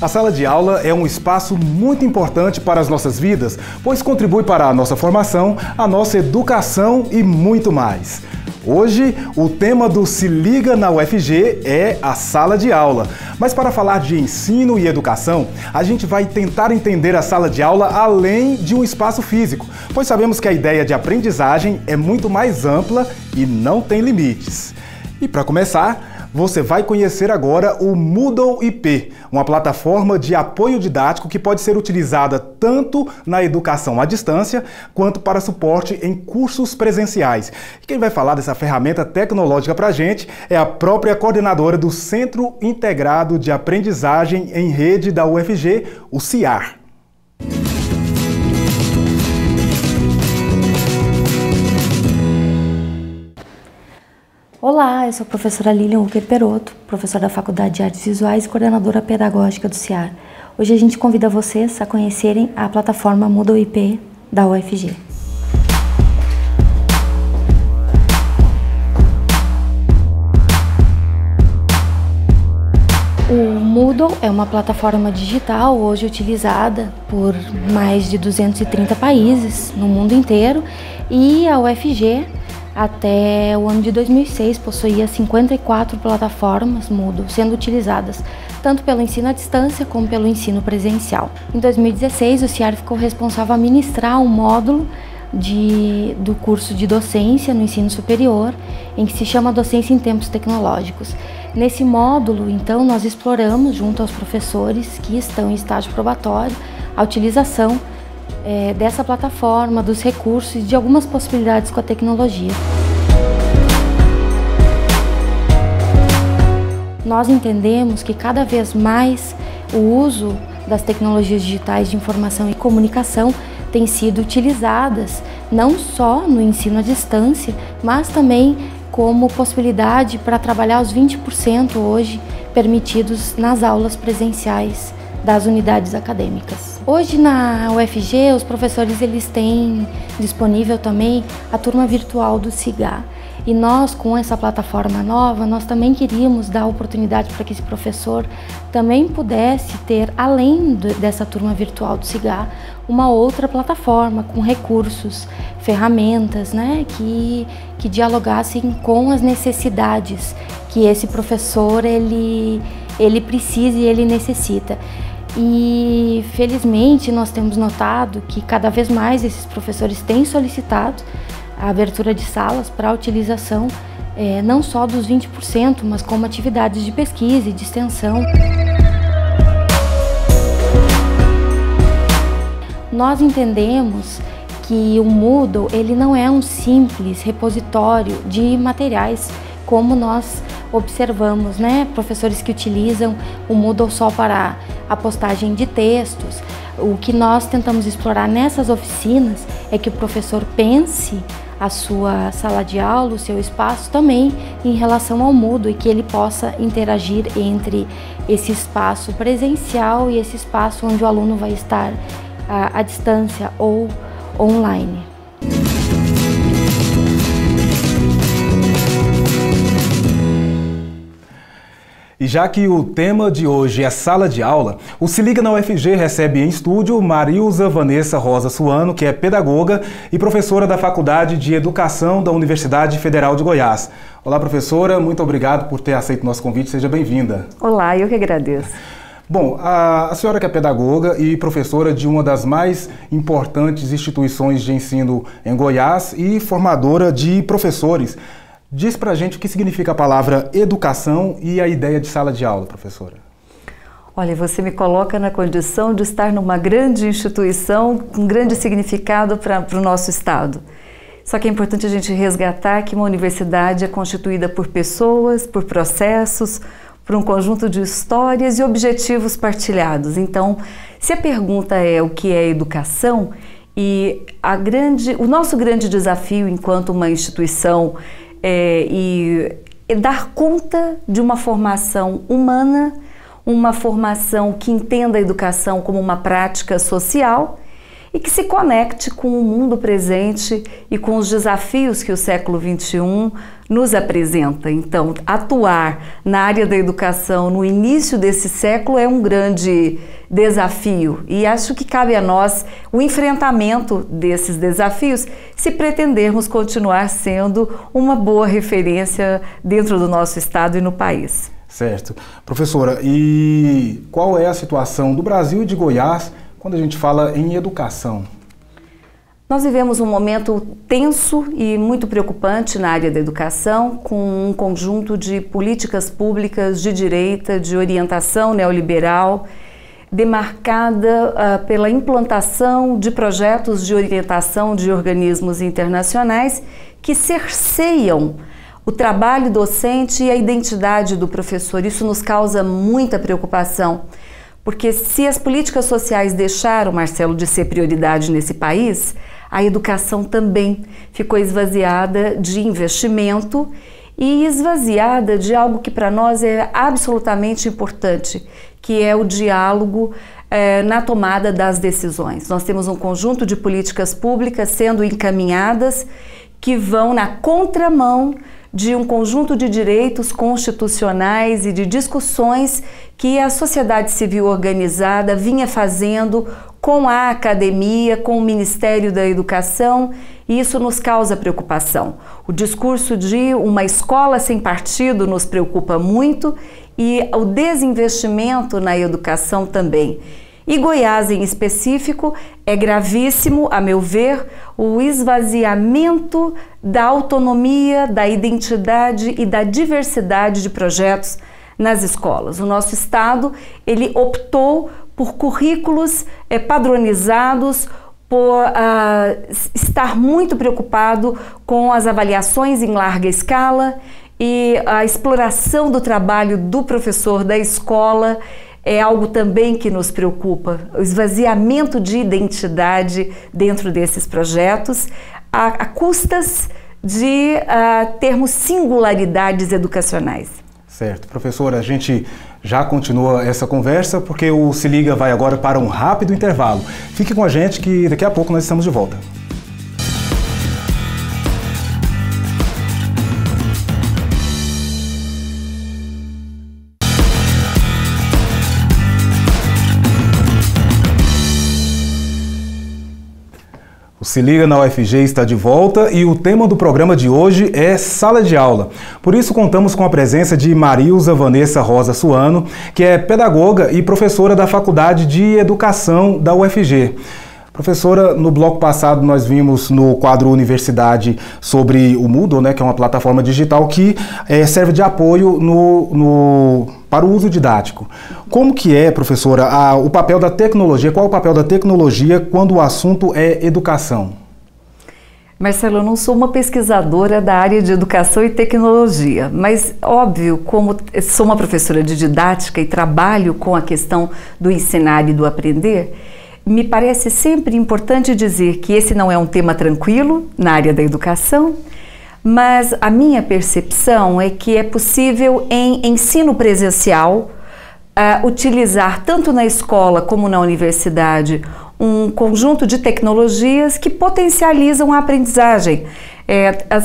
A sala de aula é um espaço muito importante para as nossas vidas, pois contribui para a nossa formação, a nossa educação e muito mais. Hoje, o tema do Se Liga na UFG é a sala de aula. Mas para falar de ensino e educação, a gente vai tentar entender a sala de aula além de um espaço físico, pois sabemos que a ideia de aprendizagem é muito mais ampla e não tem limites. E para começar, você vai conhecer agora o Moodle IP, uma plataforma de apoio didático que pode ser utilizada tanto na educação à distância quanto para suporte em cursos presenciais. E quem vai falar dessa ferramenta tecnológica para a gente é a própria coordenadora do Centro Integrado de Aprendizagem em Rede da UFG, o CIAR. Olá, eu sou a professora Lilian Ucker Perotto, professora da Faculdade de Artes Visuais e coordenadora pedagógica do CIAR. Hoje a gente convida vocês a conhecerem a plataforma Moodle IP da UFG. O Moodle é uma plataforma digital hoje utilizada por mais de 230 países no mundo inteiro e a UFG até o ano de 2006 possuía 54 plataformas Moodle sendo utilizadas tanto pelo ensino à distância como pelo ensino presencial. Em 2016 o CIAR ficou responsável a ministrar um módulo do curso de docência no ensino superior, em que se chama Docência em Tempos Tecnológicos. Nesse módulo, então, nós exploramos, junto aos professores que estão em estágio probatório, a utilização dessa plataforma, dos recursos e de algumas possibilidades com a tecnologia. Nós entendemos que cada vez mais o uso das tecnologias digitais de informação e comunicação tem sido utilizadas não só no ensino à distância, mas também como possibilidade para trabalhar os 20% hoje permitidos nas aulas presenciais das unidades acadêmicas. Hoje na UFG os professores eles têm disponível também a turma virtual do CIGA. E nós, com essa plataforma nova, nós também queríamos dar oportunidade para que esse professor também pudesse ter, além dessa turma virtual do CIGA, uma outra plataforma com recursos, ferramentas, né, que dialogassem com as necessidades que esse professor ele precisa e ele necessita. E felizmente nós temos notado que cada vez mais esses professores têm solicitado a abertura de salas para a utilização não só dos 20%, mas como atividades de pesquisa e de extensão. Nós entendemos que o Moodle ele não é um simples repositório de materiais como nós observamos, né? Professores que utilizam o Moodle só para a postagem de textos. O que nós tentamos explorar nessas oficinas é que o professor pense a sua sala de aula, o seu espaço também em relação ao Moodle e que ele possa interagir entre esse espaço presencial e esse espaço onde o aluno vai estar à distância ou online. E já que o tema de hoje é sala de aula, o Se Liga na UFG recebe em estúdio Marilza Vanessa Rosa Suano, que é pedagoga e professora da Faculdade de Educação da Universidade Federal de Goiás. Olá, professora, muito obrigado por ter aceito o nosso convite, seja bem-vinda. Olá, eu que agradeço. Bom, a senhora que é pedagoga e professora de uma das mais importantes instituições de ensino em Goiás e formadora de professores, diz pra gente o que significa a palavra educação e a ideia de sala de aula, professora. Olha, você me coloca na condição de estar numa grande instituição com grande significado para o nosso estado. Só que é importante a gente resgatar que uma universidade é constituída por pessoas, por processos, por um conjunto de histórias e objetivos partilhados. Então, se a pergunta é o que é educação, e o nosso grande desafio enquanto uma instituição é dar conta de uma formação humana, uma formação que entenda a educação como uma prática social e que se conecte com o mundo presente e com os desafios que o século XXI nos apresenta. Então, atuar na área da educação no início desse século é um grande desafio e acho que cabe a nós o enfrentamento desses desafios se pretendermos continuar sendo uma boa referência dentro do nosso estado e no país. Certo. Professora, e qual é a situação do Brasil e de Goiás quando a gente fala em educação? Nós vivemos um momento tenso e muito preocupante na área da educação, com um conjunto de políticas públicas de direita, de orientação neoliberal, demarcada pela implantação de projetos de orientação de organismos internacionais que cerceiam o trabalho docente e a identidade do professor. Isso nos causa muita preocupação, porque se as políticas sociais deixaram, Marcelo, de ser prioridade nesse país, a educação também ficou esvaziada de investimento e esvaziada de algo que para nós é absolutamente importante, que é o diálogo na tomada das decisões. Nós temos um conjunto de políticas públicas sendo encaminhadas que vão na contramão de um conjunto de direitos constitucionais e de discussões que a sociedade civil organizada vinha fazendo com a academia, com o Ministério da Educação, e isso nos causa preocupação. O discurso de uma escola sem partido nos preocupa muito e o desinvestimento na educação também. E Goiás, em específico, é gravíssimo, a meu ver, o esvaziamento da autonomia, da identidade e da diversidade de projetos nas escolas. O nosso estado, ele optou por currículos padronizados, por estar muito preocupado com as avaliações em larga escala e a exploração do trabalho do professor da escola é algo também que nos preocupa. O esvaziamento de identidade dentro desses projetos, a custas de termos singularidades educacionais. Certo. Professora, a gente já continua essa conversa porque o Se Liga vai agora para um rápido intervalo. Fique com a gente que daqui a pouco nós estamos de volta. O Se Liga na UFG está de volta e o tema do programa de hoje é Sala de Aula. Por isso contamos com a presença de Marilza Vanessa Rosa Suano, que é pedagoga e professora da Faculdade de Educação da UFG. Professora, no bloco passado nós vimos no quadro Universidade sobre o Moodle, né, que é uma plataforma digital que serve de apoio para o uso didático. Como que é, professora, o papel da tecnologia? Qual é o papel da tecnologia quando o assunto é educação? Marcelo, eu não sou uma pesquisadora da área de educação e tecnologia, mas óbvio, como sou uma professora de didática e trabalho com a questão do ensinar e do aprender, me parece sempre importante dizer que esse não é um tema tranquilo na área da educação, mas a minha percepção é que é possível em ensino presencial utilizar tanto na escola como na universidade um conjunto de tecnologias que potencializam a aprendizagem.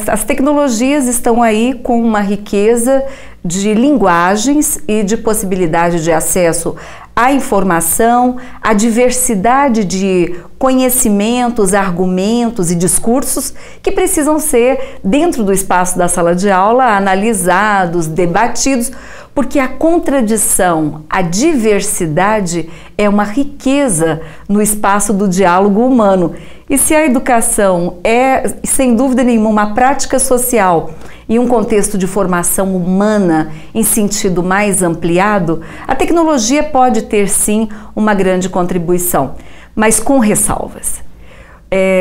As tecnologias estão aí com uma riqueza de linguagens e de possibilidade de acesso à informação, à diversidade de conhecimentos, argumentos e discursos que precisam ser, dentro do espaço da sala de aula, analisados, debatidos, porque a contradição, a diversidade é uma riqueza no espaço do diálogo humano. E se a educação é, sem dúvida nenhuma, uma prática social e um contexto de formação humana em sentido mais ampliado, a tecnologia pode ter sim uma grande contribuição, mas com ressalvas.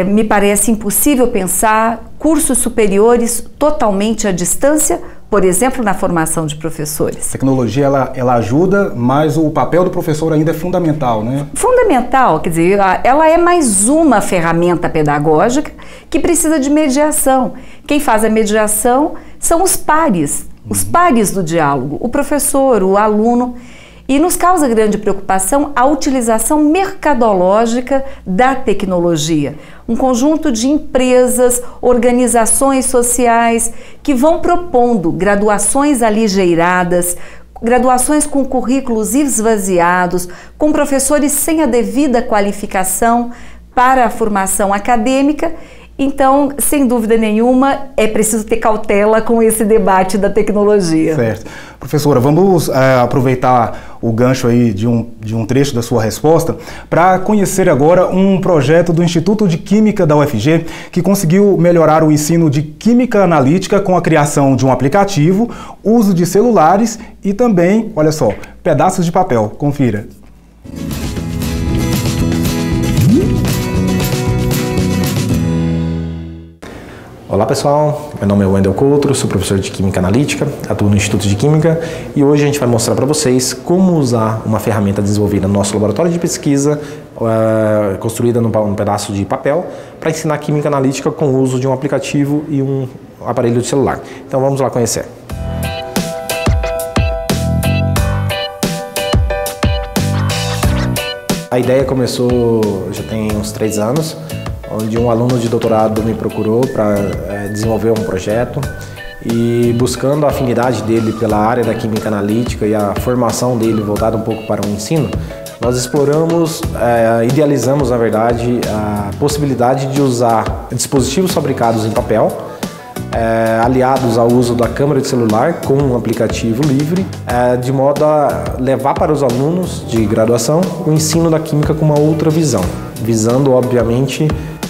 Me parece impossível pensar cursos superiores totalmente à distância, por exemplo, na formação de professores. A tecnologia ela ajuda, mas o papel do professor ainda é fundamental, né? Fundamental, quer dizer, ela é mais uma ferramenta pedagógica que precisa de mediação. Quem faz a mediação são os pares do diálogo, o professor, o aluno. E nos causa grande preocupação a utilização mercadológica da tecnologia. Um conjunto de empresas, organizações sociais que vão propondo graduações aligeiradas, graduações com currículos esvaziados, com professores sem a devida qualificação para a formação acadêmica. Então, sem dúvida nenhuma, é preciso ter cautela com esse debate da tecnologia. Certo. Professora, vamos aproveitar o gancho aí de um trecho da sua resposta para conhecer agora um projeto do Instituto de Química da UFG que conseguiu melhorar o ensino de Química Analítica com a criação de um aplicativo, uso de celulares e também, olha só, pedaços de papel. Confira. Olá pessoal, meu nome é Wendel Coutro, sou professor de Química Analítica, atuo no Instituto de Química e hoje a gente vai mostrar para vocês como usar uma ferramenta desenvolvida no nosso laboratório de pesquisa, construída num pedaço de papel, para ensinar Química Analítica com o uso de um aplicativo e um aparelho de celular. Então vamos lá conhecer. A ideia começou já tem uns 3 anos, onde um aluno de doutorado me procurou para desenvolver um projeto e buscando a afinidade dele pela área da química analítica e a formação dele voltada um pouco para o ensino, nós exploramos, idealizamos na verdade a possibilidade de usar dispositivos fabricados em papel, aliados ao uso da câmera de celular com um aplicativo livre, de modo a levar para os alunos de graduação o ensino da química com uma outra visão, visando obviamente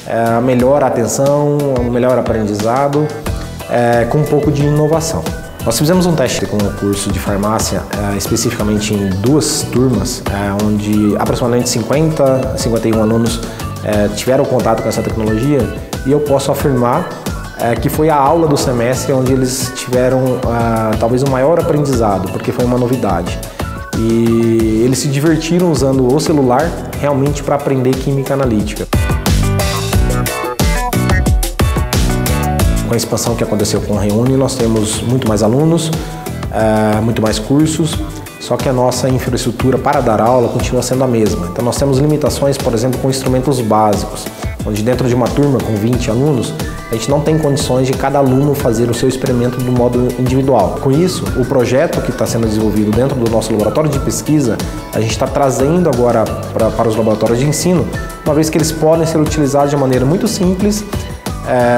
a melhor atenção, o melhor aprendizado, com um pouco de inovação. Nós fizemos um teste com o curso de farmácia, especificamente em 2 turmas, onde aproximadamente 51 alunos tiveram contato com essa tecnologia e eu posso afirmar que foi a aula do semestre onde eles tiveram talvez o maior aprendizado, porque foi uma novidade. E eles se divertiram usando o celular realmente para aprender química analítica. Com a expansão que aconteceu com o Reúne, nós temos muito mais alunos, muito mais cursos, só que a nossa infraestrutura para dar aula continua sendo a mesma. Então nós temos limitações, por exemplo, com instrumentos básicos, onde dentro de uma turma com 20 alunos, a gente não tem condições de cada aluno fazer o seu experimento do modo individual. Com isso, o projeto que está sendo desenvolvido dentro do nosso laboratório de pesquisa, a gente está trazendo agora para os laboratórios de ensino, uma vez que eles podem ser utilizados de maneira muito simples,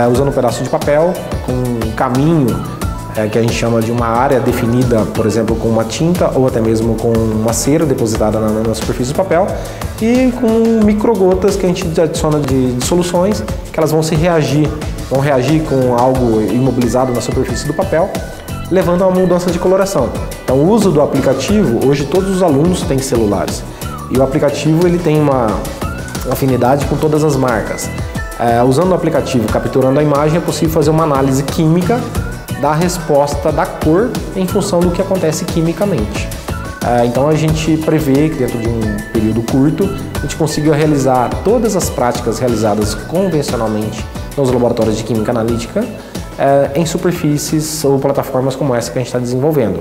usando um pedaço de papel, com um caminho que a gente chama de uma área definida, por exemplo, com uma tinta ou até mesmo com uma cera depositada na superfície do papel e com microgotas que a gente adiciona de soluções que elas vão reagir com algo imobilizado na superfície do papel, levando a uma mudança de coloração. Então o uso do aplicativo, hoje todos os alunos têm celulares e o aplicativo ele tem uma afinidade com todas as marcas. Usando o aplicativo, capturando a imagem, é possível fazer uma análise química da resposta da cor em função do que acontece quimicamente. Então a gente prevê que dentro de um período curto a gente consiga realizar todas as práticas realizadas convencionalmente nos laboratórios de química analítica em superfícies ou plataformas como essa que a gente está desenvolvendo.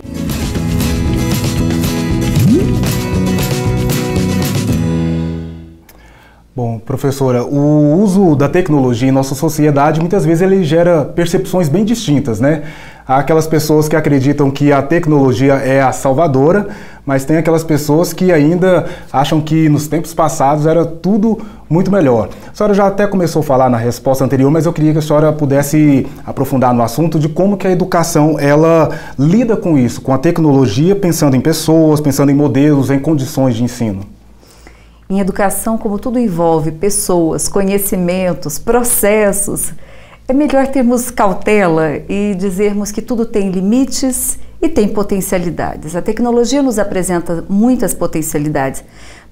Bom, professora, o uso da tecnologia em nossa sociedade, muitas vezes ele gera percepções bem distintas, né? Há aquelas pessoas que acreditam que a tecnologia é a salvadora, mas tem aquelas pessoas que ainda acham que nos tempos passados era tudo muito melhor. A senhora já até começou a falar na resposta anterior, mas eu queria que a senhora pudesse aprofundar no assunto de como que a educação ela lida com isso, com a tecnologia, pensando em pessoas, pensando em modelos, em condições de ensino. Em educação, como tudo envolve pessoas, conhecimentos, processos, é melhor termos cautela e dizermos que tudo tem limites e tem potencialidades. A tecnologia nos apresenta muitas potencialidades,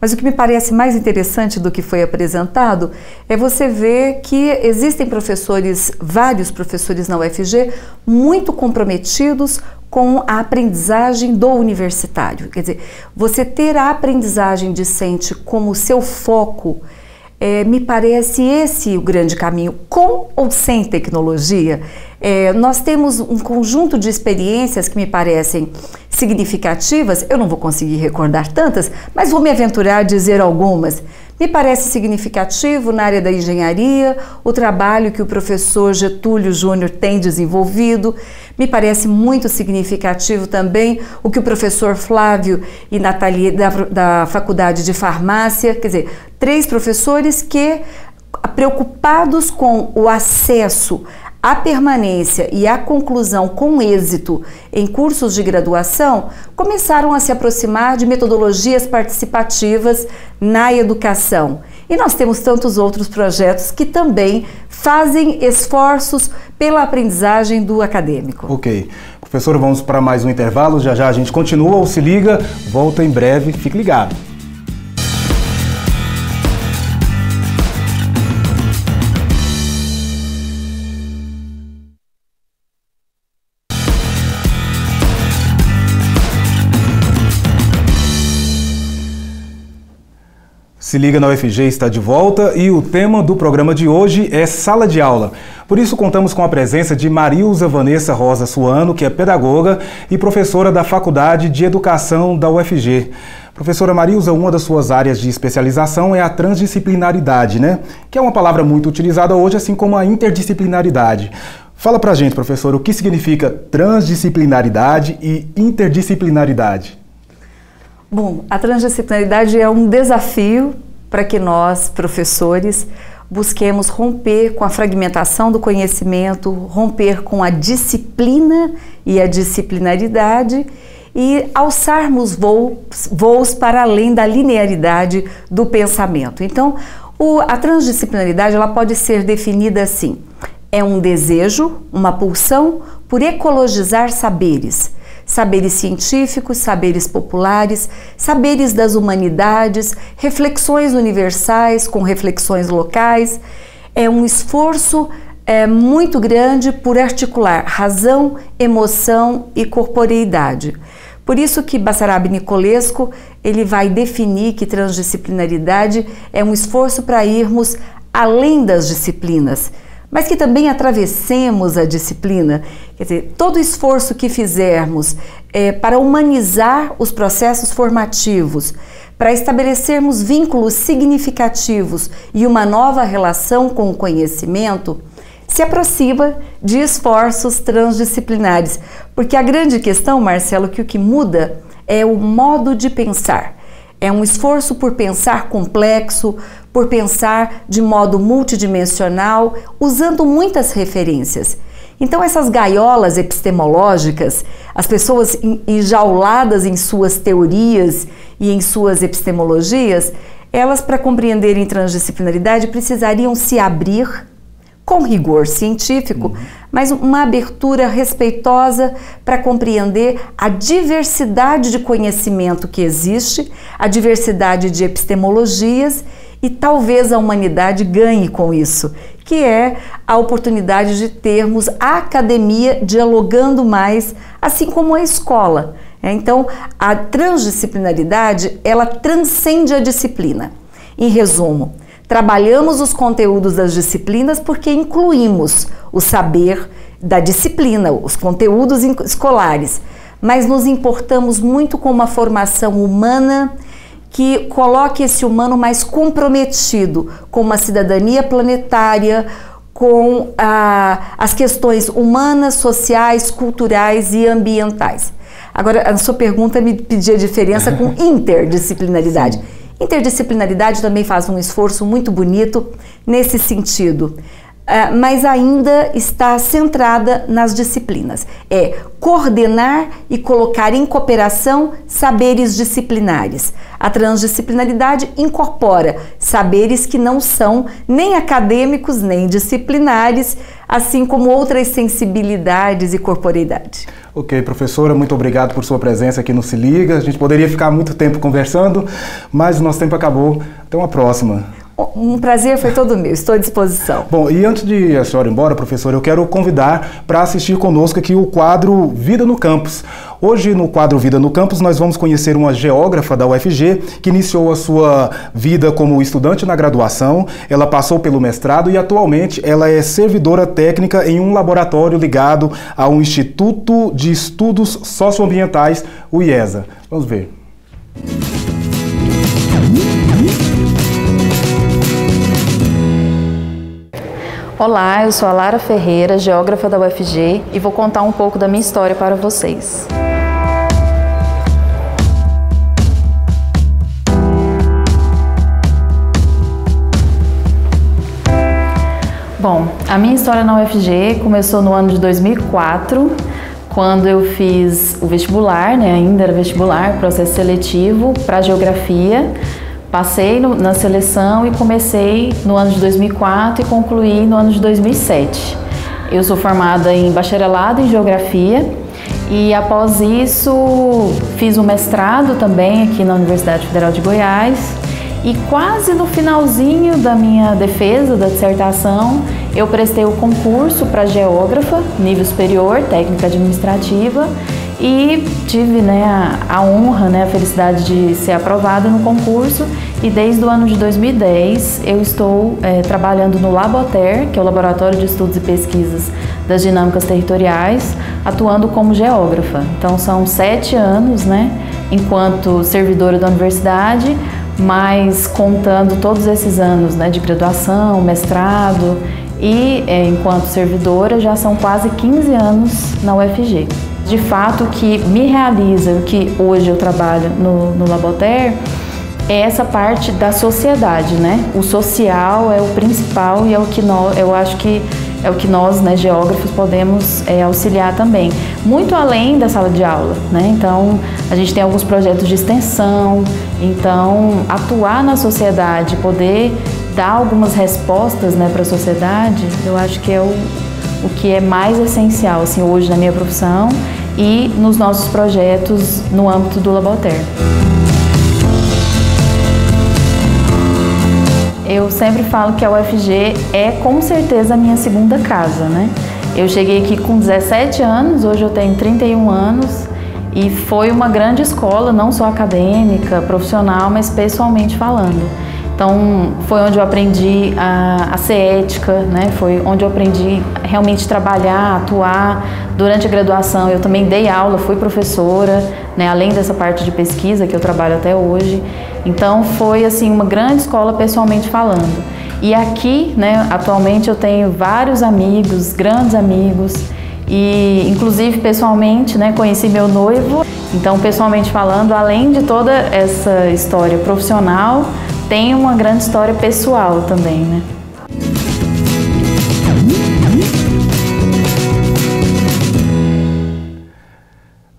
mas o que me parece mais interessante do que foi apresentado é você ver que existem professores, vários professores na UFG, muito comprometidos com a aprendizagem do universitário. Quer dizer, você ter a aprendizagem discente como seu foco Me parece esse o grande caminho, com ou sem tecnologia. Nós temos um conjunto de experiências que me parecem significativas, eu não vou conseguir recordar tantas, mas vou me aventurar a dizer algumas. Me parece significativo na área da engenharia, o trabalho que o professor Getúlio Júnior tem desenvolvido. Me parece muito significativo também o que o professor Flávio e Nathalie da Faculdade de Farmácia, quer dizer, 3 professores que, preocupados com o acesso à permanência e à conclusão com êxito em cursos de graduação, começaram a se aproximar de metodologias participativas na educação. E nós temos tantos outros projetos que também fazem esforços pela aprendizagem do acadêmico. Ok. Professor, vamos para mais um intervalo, já já a gente continua ou se liga, volta em breve, fique ligado. Se Liga na UFG está de volta e o tema do programa de hoje é sala de aula. Por isso contamos com a presença de Marilza Vanessa Rosa Suano, que é pedagoga e professora da Faculdade de Educação da UFG. Professora Marilza, uma das suas áreas de especialização é a transdisciplinaridade, né? Que é uma palavra muito utilizada hoje, assim como a interdisciplinaridade. Fala pra gente, professora, o que significa transdisciplinaridade e interdisciplinaridade? Bom, a transdisciplinaridade é um desafio para que nós, professores, busquemos romper com a fragmentação do conhecimento, romper com a disciplina e a disciplinaridade e alçarmos voos para além da linearidade do pensamento. Então, a transdisciplinaridade ela pode ser definida assim: é um desejo, uma pulsão por ecologizar saberes. Saberes científicos, saberes populares, saberes das humanidades, reflexões universais com reflexões locais. É um esforço muito grande por articular razão, emoção e corporeidade. Por isso que Basarab Nicolescu ele vai definir que transdisciplinaridade é um esforço para irmos além das disciplinas, mas que também atravessemos a disciplina. Quer dizer, todo esforço que fizermos para humanizar os processos formativos, para estabelecermos vínculos significativos e uma nova relação com o conhecimento, se aproxima de esforços transdisciplinares. Porque a grande questão, Marcelo, que o que muda é o modo de pensar. É um esforço por pensar complexo, por pensar de modo multidimensional, usando muitas referências. Então essas gaiolas epistemológicas, as pessoas enjauladas em suas teorias e em suas epistemologias, elas para compreenderem transdisciplinaridade precisariam se abrir com rigor científico, mas uma abertura respeitosa para compreender a diversidade de conhecimento que existe, a diversidade de epistemologias, e talvez a humanidade ganhe com isso, que é a oportunidade de termos a academia dialogando mais, assim como a escola. Então, a transdisciplinaridade, ela transcende a disciplina. Em resumo, trabalhamos os conteúdos das disciplinas porque incluímos o saber da disciplina, os conteúdos escolares, mas nos importamos muito com uma formação humana que coloque esse humano mais comprometido com uma cidadania planetária, com as questões humanas, sociais, culturais e ambientais. Agora, a sua pergunta me pedia diferença com interdisciplinaridade. Sim. Interdisciplinaridade também faz um esforço muito bonito nesse sentido, mas ainda está centrada nas disciplinas. É coordenar e colocar em cooperação saberes disciplinares. A transdisciplinaridade incorpora saberes que não são nem acadêmicos nem disciplinares, assim como outras sensibilidades e corporeidade. Ok, professora, muito obrigado por sua presença aqui no Se Liga. A gente poderia ficar muito tempo conversando, mas o nosso tempo acabou. Até uma próxima. Um prazer foi todo meu, estou à disposição. Bom, e antes de a senhora ir embora, professora, eu quero convidar para assistir conosco aqui o quadro Vida no Campus. Hoje, no quadro Vida no Campus, nós vamos conhecer uma geógrafa da UFG que iniciou a sua vida como estudante na graduação, ela passou pelo mestrado e atualmente ela é servidora técnica em um laboratório ligado ao Instituto de Estudos Socioambientais, o IESA. Vamos ver. Olá, eu sou a Lara Ferreira, geógrafa da UFG, e vou contar um pouco da minha história para vocês. Bom, a minha história na UFG começou no ano de 2004, quando eu fiz o vestibular, ainda era vestibular, processo seletivo para geografia. Passei na seleção e comecei no ano de 2004 e concluí no ano de 2007. Eu sou formada em bacharelado em Geografia e após isso fiz um mestrado também aqui na Universidade Federal de Goiás e quase no finalzinho da minha defesa da dissertação eu prestei o concurso para geógrafa, nível superior, técnica administrativa, e tive a honra, a felicidade de ser aprovada no concurso e desde o ano de 2010 eu estou trabalhando no Laboter, que é o Laboratório de Estudos e Pesquisas das Dinâmicas Territoriais, atuando como geógrafa. Então são 7 anos, enquanto servidora da universidade, mas contando todos esses anos de graduação, mestrado e enquanto servidora já são quase 15 anos na UFG. De fato, o que me realiza, o que hoje eu trabalho no Laboter, é essa parte da sociedade, O social é o principal e é o que eu acho que é o que nós, geógrafos, podemos auxiliar também. Muito além da sala de aula, Então, a gente tem alguns projetos de extensão, então, atuar na sociedade, poder dar algumas respostas, para a sociedade, eu acho que é o que é mais essencial, assim, hoje na minha profissão e nos nossos projetos no âmbito do Laboter. Eu sempre falo que a UFG é com certeza a minha segunda casa, Eu cheguei aqui com 17 anos, hoje eu tenho 31 anos e foi uma grande escola, não só acadêmica, profissional, mas pessoalmente falando. Então, foi onde eu aprendi a ser ética, Foi onde eu aprendi realmente trabalhar, atuar. Durante a graduação, eu também dei aula, fui professora, Além dessa parte de pesquisa que eu trabalho até hoje. Então, foi, assim, uma grande escola pessoalmente falando. E aqui, atualmente eu tenho vários amigos, grandes amigos, e inclusive pessoalmente, conheci meu noivo. Então, pessoalmente falando, além de toda essa história profissional, tem uma grande história pessoal também,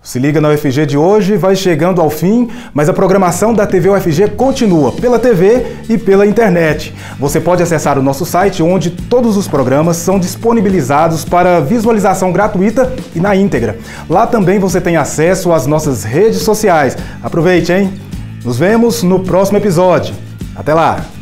Se Liga na UFG de hoje vai chegando ao fim, mas a programação da TV UFG continua pela TV e pela internet. Você pode acessar o nosso site, onde todos os programas são disponibilizados para visualização gratuita e na íntegra. Lá também você tem acesso às nossas redes sociais. Aproveite, hein? Nos vemos no próximo episódio. Até lá!